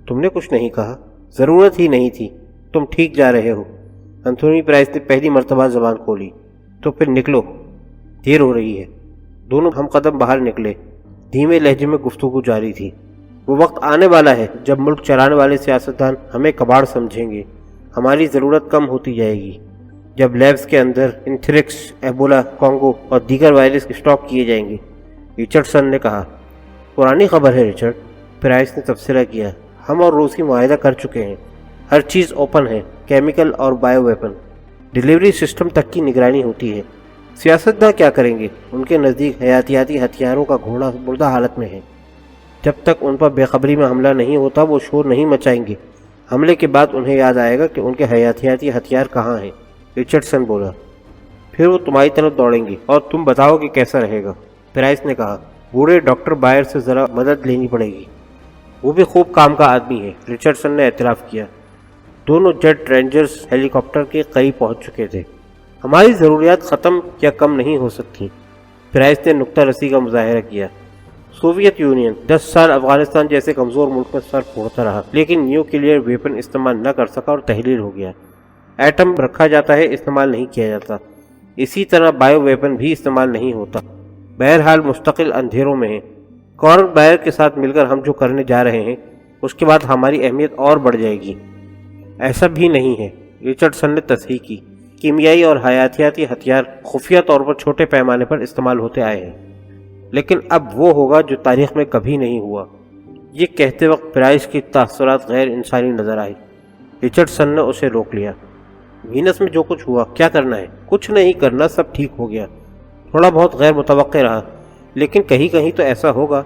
تم نے کچھ نہیں کہا؟ ضرورت ہی نہیں تھی، تم ٹھیک جا رہے ہو۔ انتھونی پرائس نے پہلی مرتبہ زبان کھولی۔ تو پھر نکلو، دیر ہو رہی ہے۔ دونوں ہم قدم باہر نکلے۔ دھیمے لہجے میں گفتگو جاری تھی۔ وہ وقت آنے والا ہے جب ملک چلانے والے سیاستدان ہمیں کباڑ سمجھیں گے، ہماری ضرورت کم ہوتی جائے گی۔ جب لیبز کے اندر انتھریکس، ایبولا، کانگو اور دیگر وائرس اسٹاک کیے جائیں گے، رچرڈسن نے کہا۔ پرانی خبر ہے رچرڈ، پرائس نے تبصرہ کیا۔ ہم اور روسی معاہدہ کر چکے ہیں، ہر چیز اوپن ہے، کیمیکل اور بائیو ویپن، ڈیلیوری سسٹم تک کی نگرانی ہوتی ہے۔ سیاستداں کیا کریں گے؟ ان کے نزدیک حیاتیاتی ہتھیاروں کا گھوڑا مردہ حالت میں ہے۔ جب تک ان پر بے خبری میں حملہ نہیں ہوتا وہ شور نہیں مچائیں گے۔ حملے کے بعد انہیں یاد آئے گا کہ ان کے حیاتیاتی ہتھیار کہاں ہیں، رچرڈسن بولا۔ پھر وہ تمہاری طرف دوڑیں گے اور تم بتاؤ کہ کیسا رہے گا، پرائس نے کہا۔ بوڑھے ڈاکٹر بائر سے ذرا مدد لینی پڑے گی، وہ بھی خوب کام کا آدمی ہے، رچرڈسن نے اعتراف کیا۔ دونوں جیٹ رینجرز ہیلی کاپٹر کے قریب پہنچ چکے تھے۔ ہماری ضروریات ختم یا کم نہیں ہو سکتی، پرائس نے نکتہ رسی کا مظاہرہ کیا۔ سوویت یونین 10 سال افغانستان جیسے کمزور ملک میں سر پھوڑتا رہا، لیکن نیوکلیئر ویپن استعمال نہ کر سکا اور تحلیل ہو گیا۔ ایٹم رکھا جاتا ہے، استعمال نہیں کیا جاتا۔ اسی طرح بائیو ویپن بھی استعمال نہیں ہوتا۔ بہرحال مستقل اندھیروں میں ہیں۔ کارل بائر کے ساتھ مل کر ہم جو کرنے جا رہے ہیں اس کے بعد ہماری اہمیت اور بڑھ جائے گی۔ ایسا بھی نہیں ہے، رچرڈسن نے تصحیح کی۔ کیمیائی اور حیاتیاتی ہتھیار خفیہ طور پر چھوٹے پیمانے پر استعمال ہوتے آئے ہیں، لیکن اب وہ ہوگا جو تاریخ میں کبھی نہیں ہوا۔ یہ کہتے وقت پرائس کی تاثرات غیر انسانی نظر آئی۔ رچرڈسن نے اسے روک لیا۔ وینس میں جو کچھ ہوا کیا کرنا ہے؟ کچھ نہیں کرنا، سب ٹھیک ہو گیا۔ تھوڑا بہت غیر متوقع رہا، لیکن کہیں کہیں تو ایسا ہوگا۔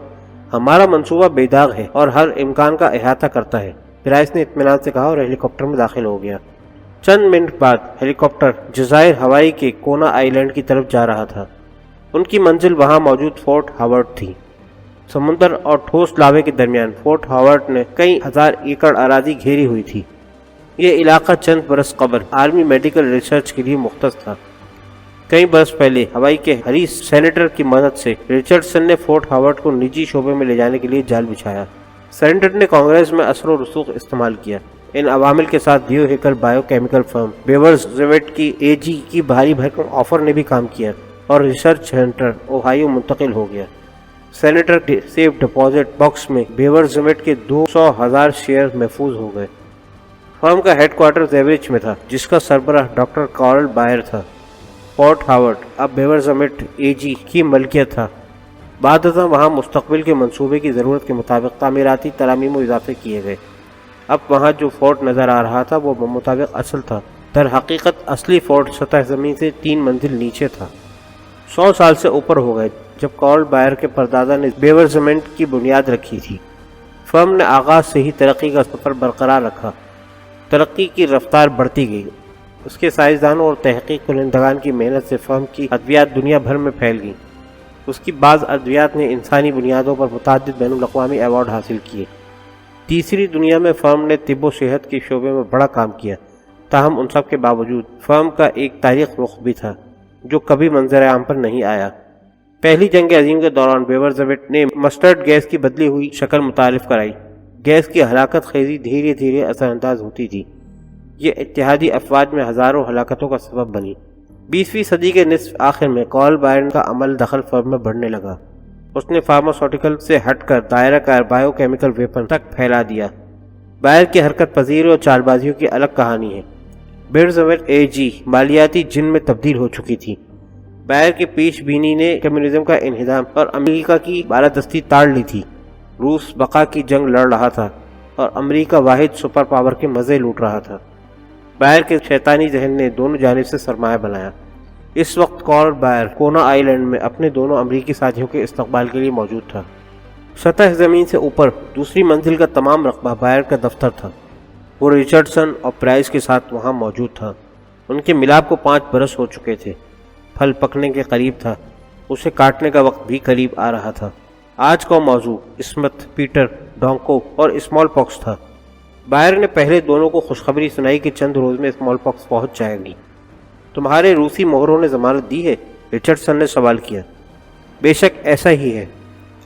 ہمارا منصوبہ بے داغ ہے اور ہر امکان کا احاطہ کرتا ہے، پرائس نے اطمینان سے کہا اور ہیلی کاپٹر میں داخل ہو گیا۔ چند منٹ بعد ہیلی کاپٹر جزائر ہوائی کے کونا آئی لینڈ کی طرف جا رہا تھا۔ ان کی منزل وہاں موجود فورٹ ہاورڈ تھی۔ سمندر اور ٹھوس لاوے کے درمیان فورٹ ہاورڈ نے کئی ہزار ایکڑ اراضی گھیری ہوئی تھی۔ یہ علاقہ چند برس قبل آرمی میڈیکل ریسرچ کے لیے مختص تھا۔ کئی برس پہلے ہوائی کے حریص سینیٹر کی مدد سے رچرڈسن نے فورٹ ہاورڈ کو نجی شعبے میں لے جانے کے لیے جال بچھایا۔ سینیٹر نے کانگریس میں اثر و رسوخ استعمال کیا۔ ان عوامل کے ساتھ دیو ہیکر بائیو کیمیکل فرم بیورز زیویٹ کی AG کی بھاری بھرکم آفر نے بھی کام کیا اور ریسرچ سینٹر اوہایو منتقل ہو گیا۔ سینیٹر کے سیف ڈپازٹ باکس میں بیورز زیویٹ کے 200,000 شیئر محفوظ ہو گئے۔ فرم کا ہیڈ کوارٹر زیورچ میں تھا، جس کا سربراہ ڈاکٹر کارل بائر تھا۔ فورٹ ہاورڈ اب بیورز زیویٹ AG کی ملکیت تھا۔ بعد ازاں وہاں مستقبل کے منصوبے کی ضرورت کے مطابق تعمیراتی ترامیم و اضافے کیے گئے۔ اب وہاں جو فورٹ نظر آ رہا تھا وہ مطابق اصل تھا۔ در حقیقت اصلی فورٹ سطح زمین سے 3 منزل نیچے تھا۔ 100 سال سے اوپر ہو گئے جب کارل بائر کے پردادا نے بیورز زیویٹ کی بنیاد رکھی تھی۔ فرم نے آغاز سے ہی ترقی کا سفر برقرار رکھا۔ ترقی کی رفتار بڑھتی گئی۔ اس کے سائنسدانوں اور تحقیق کنندگان کی محنت سے فرم کی ادویات دنیا بھر میں پھیل گئیں۔ اس کی بعض ادویات نے انسانی بنیادوں پر متعدد بین الاقوامی ایوارڈ حاصل کیے۔ تیسری دنیا میں فرم نے طب و صحت کے شعبے میں بڑا کام کیا۔ تاہم ان سب کے باوجود فرم کا ایک تاریخ رخ بھی تھا جو کبھی منظر عام پر نہیں آیا۔ پہلی جنگ عظیم کے دوران بیورز زیویٹ نے مسٹرڈ گیس کی بدلی ہوئی شکل متعارف کرائی۔ گیس کی ہلاکت خیزی دھیرے دھیرے اثر انداز ہوتی تھی۔ یہ اتحادی افواج میں ہزاروں ہلاکتوں کا سبب بنی۔ 20ویں صدی کے نصف آخر میں کارل بائر کا عمل دخل فرم میں بڑھنے لگا۔ اس نے فارماسیوٹیکل سے ہٹ کر دائرہ کار بائیو کیمیکل ویپن تک پھیلا دیا۔ بائر کی حرکت پذیری اور چال بازیوں کی الگ کہانی ہے۔ بیورز زیویٹ AG مالیاتی جن میں تبدیل ہو چکی تھی۔ بائر کی پیش بینی نے کمیونزم کا انہدام اور امریکہ کی بالادستی تاڑ لی تھی۔ روس بقا کی جنگ لڑ رہا تھا اور امریکہ واحد سپر پاور کے مزے لوٹ رہا تھا۔ بائر کے شیطانی ذہن نے دونوں جانب سے سرمایہ بنایا۔ اس وقت کارل بائر کونا آئی لینڈ میں اپنے دونوں امریکی ساتھیوں کے استقبال کے لیے موجود تھا۔ سطح زمین سے اوپر دوسری منزل کا تمام رقبہ بائر کا دفتر تھا۔ وہ رچرڈسن اور پرائس کے ساتھ وہاں موجود تھا۔ ان کے ملاپ کو 5 برس ہو چکے تھے۔ پھل پکنے کے قریب تھا، اسے کاٹنے کا وقت بھی قریب آ رہا تھا۔ آج کا موضوع اسمتھ، پیٹر، ڈونکو اور اسمال پاکس تھا۔ بائر نے پہلے دونوں کو خوشخبری سنائی کہ چند روز میں اسمال پاکس پہنچ جائے گی۔ تمہارے روسی مہروں نے ضمانت دی ہے؟ رچرڈسن نے سوال کیا۔ بے شک ایسا ہی ہے۔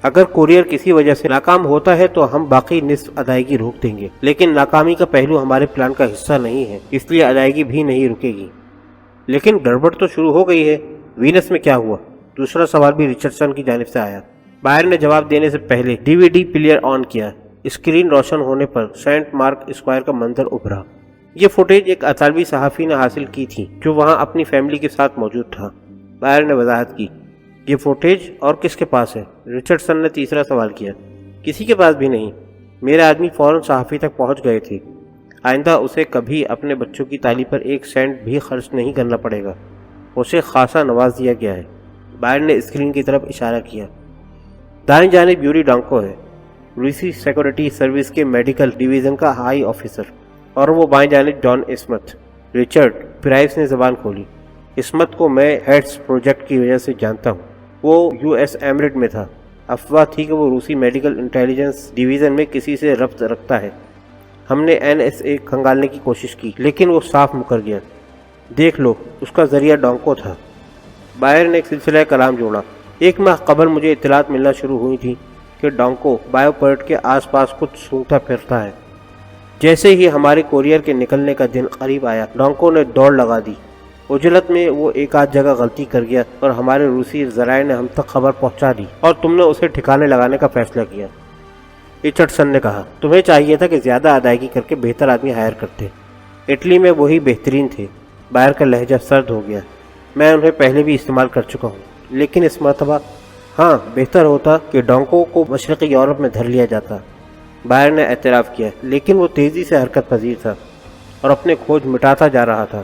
اگر کوریئر کسی وجہ سے ناکام ہوتا ہے تو ہم باقی نصف ادائیگی روک دیں گے، لیکن ناکامی کا پہلو ہمارے پلان کا حصہ نہیں ہے، اس لیے ادائیگی بھی نہیں رکے گی۔ لیکن گڑبڑ تو شروع ہو گئی ہے، وینس میں کیا ہوا؟ دوسرا سوال بھی رچرڈسن کی جانب سے آیا۔ بائر نے جواب دینے سے پہلے ڈی وی ڈی پلیئر آن کیا۔ اسکرین روشن ہونے پر سینٹ مارک اسکوائر کا منظر ابھرا۔ یہ فوٹیج ایک اطالوی صحافی نے حاصل کی تھی جو وہاں اپنی فیملی کے ساتھ موجود تھا۔ بائر نے وضاحت کی، یہ فوٹیج اور کس کے پاس ہے؟ رچرڈسن نے تیسرا سوال کیا۔ کسی کے پاس بھی نہیں، میرے آدمی فوراً صحافی تک پہنچ گئے تھے۔ آئندہ اسے کبھی اپنے بچوں کی تعلیم پر ایک سینٹ بھی خرچ نہیں کرنا پڑے گا، اسے خاصا نواز دیا گیا ہے۔ بائر نے اسکرین کی طرف اشارہ کیا۔ دائیں جانب یوری ڈانکو ہے، روسی سیکورٹی سروس کے میڈیکل ڈویژن کا ہائی آفیسر، اور وہ بائیں جانب جان اسمتھ۔ رچرڈ، پرائس نے زبان کھولی۔ اسمتھ کو میں ہیڈس پروجیکٹ کی وجہ سے جانتا ہوں، وہ یو ایس ایمریٹ میں تھا۔ افواہ تھی کہ وہ روسی میڈیکل انٹیلیجنس ڈویژن میں کسی سے ربط رکھتا ہے۔ ہم نے این ایس اے کھنگالنے کی کوشش کی لیکن وہ صاف مکر گیا۔ دیکھ لو، اس کا ذریعہ ڈانکو تھا۔ بائر نے ایک سلسلہ کلام جوڑا۔ 1 ماہ قبل مجھے اطلاعات ملنا شروع ہوئی تھی کہ ڈانکو بایو پورٹ کے آس پاس کچھ سونگتا پھرتا ہے۔ جیسے ہی ہمارے کوریئر کے نکلنے کا دن قریب آیا، ڈانکو نے دوڑ لگا دی۔ عجلت میں وہ ایک آدھ جگہ غلطی کر گیا اور ہمارے روسی ذرائع نے ہم تک خبر پہنچا دی اور تم نے اسے ٹھکانے لگانے کا فیصلہ کیا۔ رچرڈسن نے کہا، تمہیں چاہیے تھا کہ زیادہ ادائیگی کر کے بہتر آدمی ہائر کرتے۔ اٹلی میں وہی بہترین تھے۔ بائر کا لہجہ سرد ہو گیا۔ میں انہیں پہلے بھی استعمال کر چکا ہوں، لیکن اس مرتبہ ہاں، بہتر ہوتا کہ ڈانکو کو مشرقی یورپ میں دھر لیا جاتا۔ بائر نے اعتراف کیا، لیکن وہ تیزی سے حرکت پذیر تھا اور اپنے کھوج مٹاتا جا رہا تھا۔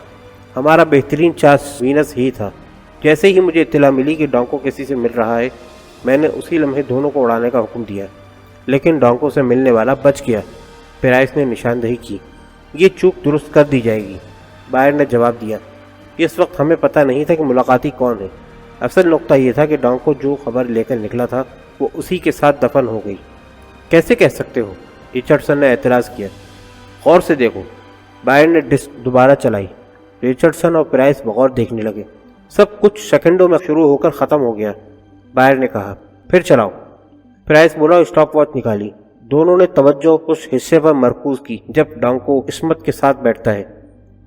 ہمارا بہترین چانس وینس ہی تھا۔ جیسے ہی مجھے اطلاع ملی کہ ڈانکو کسی سے مل رہا ہے، میں نے اسی لمحے دونوں کو اڑانے کا حکم دیا، لیکن ڈانکو سے ملنے والا بچ گیا۔ پرائس نے نشاندہی کی۔ یہ چوک درست کر دی جائے گی، بائر نے جواب دیا۔ اس وقت ہمیں پتہ نہیں تھا کہ ملاقاتی کون ہے۔ اصل نقطہ یہ تھا کہ ڈانکو جو خبر لے کر نکلا تھا وہ اسی کے ساتھ دفن ہو گئی۔ کیسے کہہ سکتے ہو؟ رچرڈسن نے اعتراض کیا۔ غور سے دیکھو۔ بائر نے ڈسک دوبارہ چلائی۔ رچرڈسن اور پرائس بغور دیکھنے لگے۔ سب کچھ سیکنڈوں میں شروع ہو کر ختم ہو گیا، بائر نے کہا۔ پھر چلاؤ۔ پرائس بولا، اسٹاپ واچ نکالی۔ دونوں نے توجہ اس حصے پر مرکوز کی جب ڈانکو اسمتھ کے ساتھ بیٹھتا ہے۔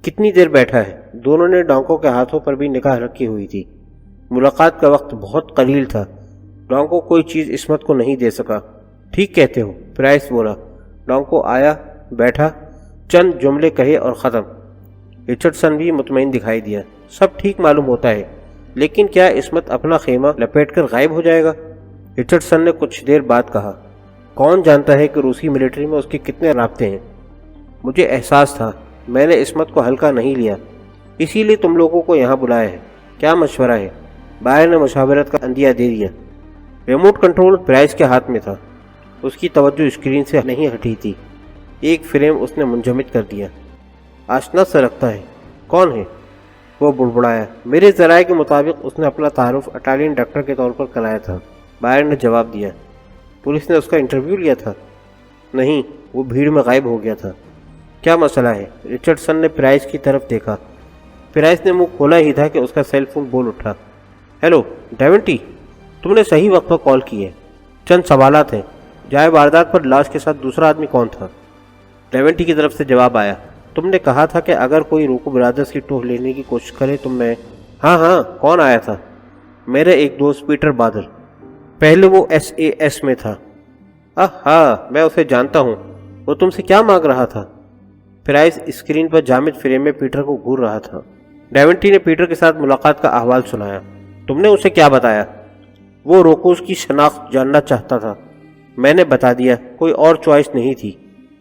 کتنی دیر بیٹھا ہے؟ دونوں نے ڈانکو کے ہاتھوں پر بھی نگاہ رکھی ہوئی تھی۔ ملاقات کا وقت بہت قلیل تھا۔ ڈانکو کوئی چیز اسمتھ کو نہیں دے سکا۔ ٹھیک کہتے ہو، پرائس بولا۔ ڈانکو آیا، بیٹھا، چند جملے کہے اور ختم۔ رچرڈسن بھی مطمئن دکھائی دیا۔ سب ٹھیک معلوم ہوتا ہے، لیکن کیا اسمتھ اپنا خیمہ لپیٹ کر غائب ہو جائے گا؟ رچرڈسن نے کچھ دیر بعد کہا، کون جانتا ہے کہ روسی ملٹری میں اس کے کتنے رابطے ہیں۔ مجھے احساس تھا، میں نے اسمتھ کو ہلکا نہیں لیا، اسی لیے تم لوگوں کو یہاں بلایا ہے۔ کیا مشورہ ہے؟ بائر نے مشاورت کا عندیہ دے دیا۔ ریموٹ کنٹرول پرائس کے ہاتھ میں تھا۔ اس کی توجہ اسکرین سے نہیں ہٹی تھی۔ ایک فریم اس نے منجمد کر دیا۔ آشنا سا لگتا ہے، کون ہے؟ وہ بڑبڑایا۔ میرے ذرائع کے مطابق اس نے اپنا تعارف اٹالین ڈاکٹر کے طور پر کرایا تھا، بائر نے جواب دیا۔ پولیس نے اس کا انٹرویو لیا تھا؟ نہیں، وہ بھیڑ میں غائب ہو گیا تھا۔ کیا مسئلہ ہے؟ رچرڈسن نے پرائس کی طرف دیکھا۔ پرائس نے منہ کھولا ہی تھا کہ اس کا سیل فون بول اٹھا۔ ہیلو ڈیونٹی، تم نے صحیح وقت پر کال کی ہے۔ چند سوالات ہیں۔ جائے واردات پر لاش کے ساتھ دوسرا آدمی کون تھا؟ ڈیونٹی کی طرف سے جواب آیا۔ تم نے کہا تھا کہ اگر کوئی روکو برادرز کی ٹوہ لینے کی کوشش کرے تو میں… ہاں، کون آیا تھا؟ میرا ایک دوست پیٹر بادل، پہلے وہ SAS میں تھا۔ ہاں، میں اسے جانتا ہوں۔ وہ تم سے کیا مانگ رہا تھا؟ پرائس اسکرین پر جامد فریم میں پیٹر کو گھور رہا تھا۔ ڈیونٹی نے پیٹر کے ساتھ ملاقات کا احوال سنایا۔ تم نے اسے کیا بتایا؟ وہ روکوز کی شناخت جاننا چاہتا تھا۔ میں نے بتا دیا، کوئی اور چوائس نہیں تھی۔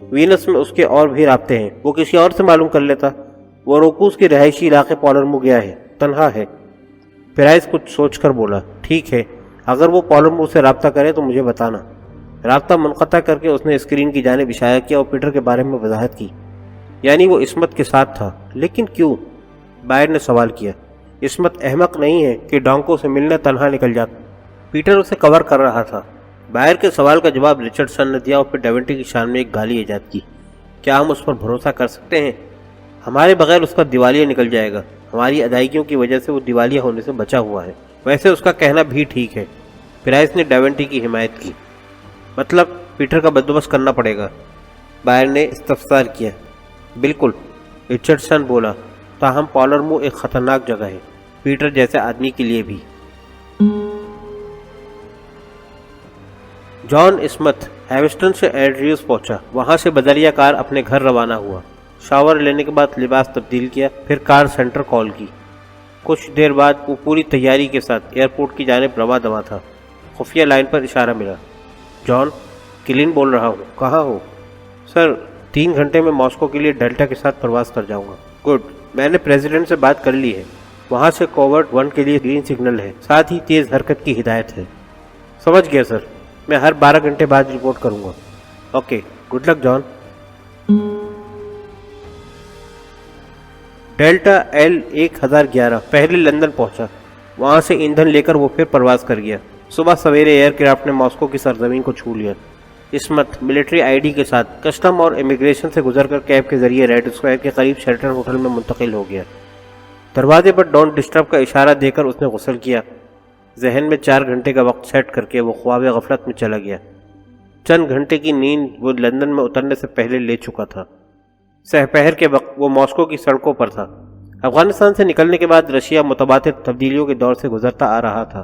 وینس میں اس کے اور بھی رابطے ہیں، وہ کسی اور سے معلوم کر لیتا۔ وہ روکوز کے رہائشی علاقے پالرمو گیا ہے، تنہا ہے۔ پرائس کچھ سوچ کر بولا، ٹھیک ہے، اگر وہ پالرمو سے رابطہ کرے تو مجھے بتانا۔ رابطہ منقطع کر کے اس نے اسکرین کی جانب اشارہ کیا اور پیٹر کے بارے میں وضاحت کی۔ یعنی وہ اسمتھ کے ساتھ تھا، لیکن کیوں؟ بائر نے سوال کیا۔ اسمتھ احمق نہیں ہے کہ ڈانکو سے ملنے تنہا نکل جاتا۔ پیٹر اسے کور کر رہا تھا۔ بائر کے سوال کا جواب رچرڈسن نے دیا اور پھر ڈیونٹی کی شان میں ایک گالی ایجاد کی۔ کیا ہم اس پر بھروسہ کر سکتے ہیں؟ ہمارے بغیر اس کا دیوالیہ نکل جائے گا۔ ہماری ادائیگیوں کی وجہ سے وہ دیوالیہ ہونے سے بچا ہوا ہے۔ ویسے اس کا کہنا بھی ٹھیک ہے۔ پرائس نے ڈیونٹی کی حمایت کی۔ مطلب پیٹر کا بندوبست کرنا پڑے گا، بائر نے استفسار کیا۔ بالکل، رچرڈسن بولا، تاہم پالرمو ایک خطرناک جگہ ہے، پیٹر جیسے آدمی کے لیے بھی۔ جان اسمتھ ہیوسٹن سے اینڈریوز پہنچا، وہاں سے بدریہ کار اپنے گھر روانہ ہوا۔ شاور لینے کے بعد لباس تبدیل کیا، پھر کار سینٹر کال کی۔ کچھ دیر بعد وہ پوری تیاری کے ساتھ ایئرپورٹ کی جانب رواں دواں تھا۔ خفیہ لائن پر اشارہ ملا۔ جان، کلین بول رہا ہوں، کہاں ہو؟ سر، 3 گھنٹے میں ماسکو کے لیے ڈیلٹا کے ساتھ پرواز کر جاؤں گا۔ گڈ، میں نے پریزیڈنٹ سے بات کر لی ہے، وہاں سے کوورٹ 1 کے لیے گرین سگنل ہے، ساتھ ہی تیز حرکت کی ہدایت ہے۔ سمجھ گیا سر، میں ہر 12 گھنٹے بعد رپورٹ کروں گا۔ اوکے، گڈ لک جان۔ ڈیلٹا L1011 پہلے لندن پہنچا، وہاں سے ایندھن لے کر وہ پھر پرواز کر گیا۔ صبح سویرے ایئر کرافٹ نے ماسکو کی سرزمین کو چھو لیا۔ اسمتھ ملٹری آئی ڈی کے ساتھ کسٹم اور امیگریشن سے گزر کر کیب کے ذریعے ریڈ اسکوائر کے قریب شیلٹن ہوٹل میں منتقل ہو گیا۔ دروازے پر ڈونٹ ڈسٹرب کا اشارہ دے کر اس نے غسل کیا۔ ذہن میں 4 گھنٹے کا وقت سیٹ کر کے وہ خواب غفلت میں چلا گیا۔ چند گھنٹے کی نیند وہ لندن میں اترنے سے پہلے لے چکا تھا۔ سحپہر کے وقت وہ ماسکو کی سڑکوں پر تھا۔ افغانستان سے نکلنے کے بعد رشیا متبادل تبدیلیوں کے دور سے گزرتا آ رہا تھا۔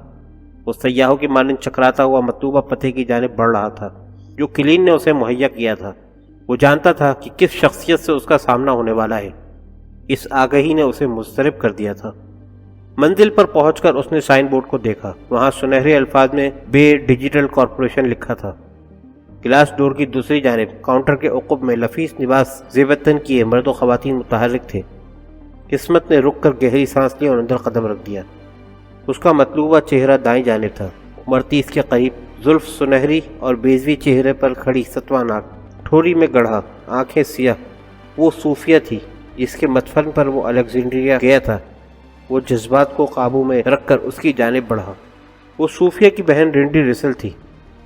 وہ سیاحوں کی مانند چکراتا ہوا مطلوبہ پتے کی جانب بڑھ رہا تھا جو کلین نے اسے مہیا کیا تھا۔ وہ جانتا تھا کہ کس شخصیت سے اس کا سامنا ہونے والا ہے۔ اس آگہی نے اسے مضطرب کر دیا تھا۔ منزل پر پہنچ کر اس نے سائن بورڈ کو دیکھا، وہاں سنہرے الفاظ میں بے ڈیجیٹل کارپوریشن لکھا تھا۔ گلاس ڈور کی دوسری جانب کاؤنٹر کے عقب میں لفیس لباس زیبتن کیے مرد و خواتین متحرک تھے۔ قسمت نے رک کر گہری سانس لی اور اندر قدم رکھ دیا۔ اس کا مطلوبہ چہرہ دائیں جانب تھا، عمر 30 کے قریب، زلف سنہری اور بیضوی چہرے پر کھڑی ستواں ناک، ٹھوری میں گڑھا، آنکھیں سیاہ۔ وہ صوفیہ تھی جس کے مدفن پر وہ الیگزینڈریا گیا تھا۔ وہ جذبات کو قابو میں رکھ کر اس کی جانب بڑھا۔ وہ صوفیہ کی بہن رینڈی ریسل تھی،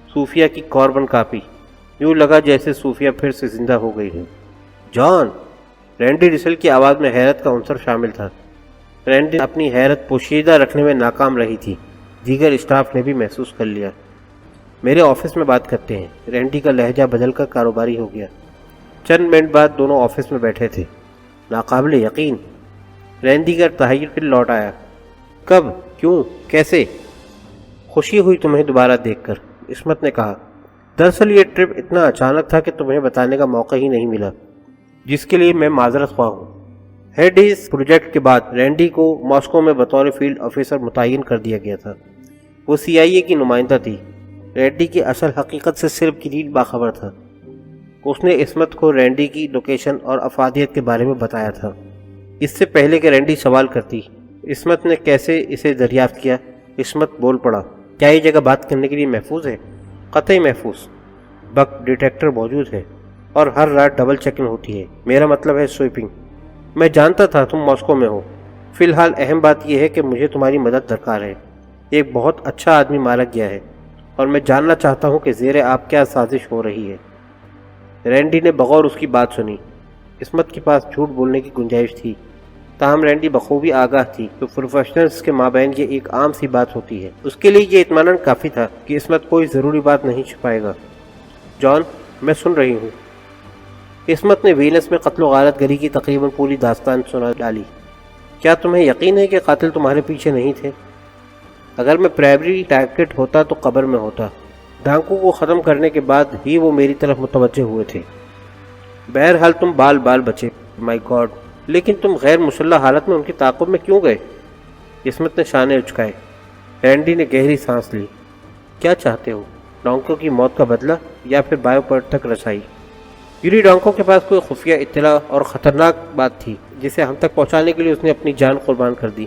صوفیہ کی کاربن کاپی۔ یوں لگا جیسے صوفیہ پھر سے زندہ ہو گئی ہے۔ جان! رینڈی ریسل کی آواز میں حیرت کا عنصر شامل تھا۔ رینڈی اپنی حیرت پوشیدہ رکھنے میں ناکام رہی تھی، دیگر اسٹاف نے بھی محسوس کر لیا۔ میرے آفس میں بات کرتے ہیں۔ رینڈی کا لہجہ بدل کر کاروباری ہو گیا۔ چند منٹ بعد دونوں آفس میں بیٹھے تھے۔ ناقابل یقین! رینڈی کا تحیر پھر لوٹ آیا۔ کب؟ کیوں؟ کیسے؟ خوشی ہوئی تمہیں دوبارہ دیکھ کر، اسمتھ نے کہا۔ دراصل یہ ٹرپ اتنا اچانک تھا کہ تمہیں بتانے کا موقع ہی نہیں ملا، جس کے لیے میں معذرت خواہ ہوں۔ ہیڈ اس پروجیکٹ کے بعد رینڈی کو ماسکو میں بطور فیلڈ آفیسر متعین کر دیا گیا تھا۔ وہ CIA کی نمائندہ تھی۔ رینڈی کی اصل حقیقت سے صرف کلین باخبر تھا۔ اس نے اسمتھ کو رینڈی کی لوکیشن اور افادیت کے بارے میں بتایا تھا، اس سے پہلے کہ رینڈی سوال کرتی۔ اسمتھ نے کیسے اسے دریافت کیا؟ اسمتھ بول پڑا۔ کیا یہ جگہ بات کرنے کے لیے محفوظ ہے؟ قطعی محفوظ۔ بگ ڈیٹیکٹر موجود ہے اور ہر رات ڈبل چیکنگ ہوتی ہے، میرا مطلب ہے سویپنگ۔ میں جانتا تھا تم ماسکو میں ہو۔ فی الحال اہم بات یہ ہے کہ مجھے تمہاری مدد درکار ہے۔ ایک بہت اچھا آدمی مارا گیا ہے اور میں جاننا چاہتا ہوں کہ زیر آپ کیا سازش ہو رہی ہے۔ رینڈی نے بغور اس کی بات سنی۔ اسمتھ کے پاس جھوٹ بولنے کی گنجائش تھی، تاہم رینڈی بخوبی آگاہ تھی کہ پروفیشنلز کے مابین یہ ایک عام سی بات ہوتی ہے۔ اس کے لیے یہ اطمینان کافی تھا کہ اسمتھ کوئی ضروری بات نہیں چھپائے گا۔ جان، میں سن رہی ہوں۔ اسمتھ نے وینس میں قتل و غارت گری کی تقریباً پوری داستان سنا ڈالی۔ کیا تمہیں یقین ہے کہ قاتل تمہارے پیچھے نہیں تھے؟ اگر میں پرائمری ٹارگٹ ہوتا تو قبر میں ہوتا۔ ڈاکو کو ختم کرنے کے بعد ہی وہ میری طرف متوجہ ہوئے تھے۔ بہرحال تم بال بچے، مائی گاڈ! لیکن تم غیر مسلح حالت میں ان کی تعاقب میں کیوں گئے؟ اسمتھ نے شانے اچکائے۔ رینڈی نے گہری سانس لی۔ کیا چاہتے ہو؟ ڈانکو کی موت کا بدلہ یا پھر بایو پرٹ تک رسائی؟ یوری ڈانکو کے پاس کوئی خفیہ اطلاع اور خطرناک بات تھی جسے ہم تک پہنچانے کے لیے اس نے اپنی جان قربان کر دی۔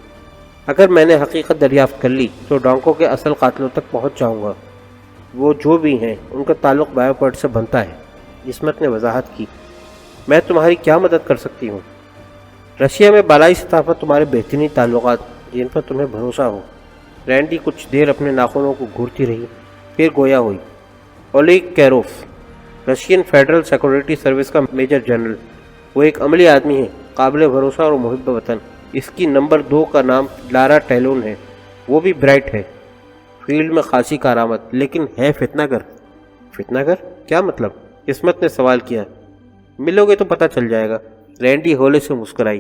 اگر میں نے حقیقت دریافت کر لی تو ڈانکو کے اصل قاتلوں تک پہنچ جاؤں گا۔ وہ جو بھی ہیں ان کا تعلق بایو پرٹ سے بنتا ہے، اسمتھ نے وضاحت کی۔ میں تمہاری کیا مدد کر سکتی ہوں؟ رشیا میں بالائی سطح پر تمہارے بہترین تعلقات جن پر تمہیں بھروسہ ہو۔ رینڈی کچھ دیر اپنے ناخنوں کو گھورتی رہی، پھر گویا ہوئی۔ اولیگ کیروف، رشین فیڈرل سیکورٹی سروس کا میجر جنرل۔ وہ ایک عملی آدمی ہے، قابل بھروسہ اور محب وطن۔ اس کی نمبر 2 کا نام لارا ٹیلون ہے، وہ بھی برائٹ ہے۔ فیلڈ میں خاصی کارآمد، لیکن ہے فتنہ گر۔ فتنہ گر؟ کیا مطلب؟ عصمت نے سوال کیا۔ ملو گے تو پتہ چل جائے گا، رینڈی ہولے سے مسکرائی۔